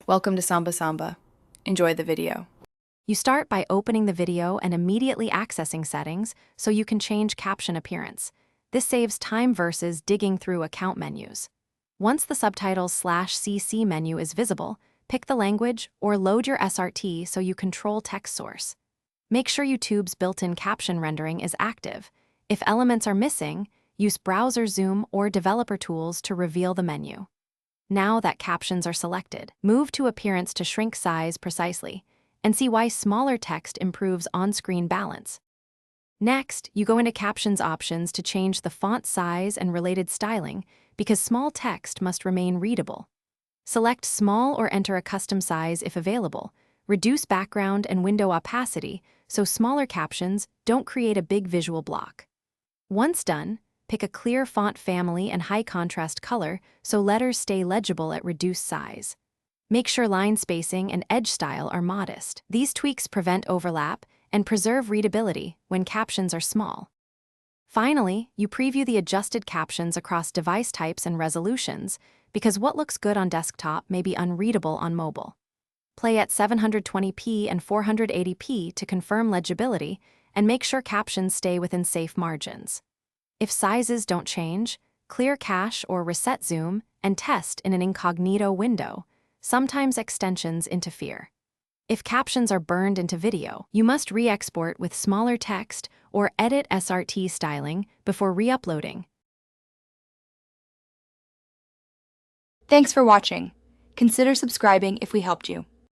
Welcome to Samba Samba. Enjoy the video. You start by opening the video and immediately accessing settings so you can change caption appearance. This saves time versus digging through account menus. Once the subtitles/CC menu is visible, pick the language or load your SRT so you control text source. Make sure YouTube's built-in caption rendering is active. If elements are missing, use browser zoom or developer tools to reveal the menu. Now that captions are selected, move to appearance to shrink size precisely and see why smaller text improves on-screen balance. Next, you go into Captions options to change the font size and related styling because small text must remain readable. Select Small or enter a custom size if available. Reduce background and window opacity so smaller captions don't create a big visual block. Once done, pick a clear font family and high contrast color so letters stay legible at reduced size. Make sure line spacing and edge style are modest. These tweaks prevent overlap and preserve readability when captions are small. Finally, you preview the adjusted captions across device types and resolutions because what looks good on desktop may be unreadable on mobile. Play at 720p and 480p to confirm legibility and make sure captions stay within safe margins. If sizes don't change, clear cache or reset zoom and test in an incognito window. Sometimes extensions interfere. If captions are burned into video, you must re-export with smaller text or edit SRT styling before re-uploading. Thanks for watching. Consider subscribing if we helped you.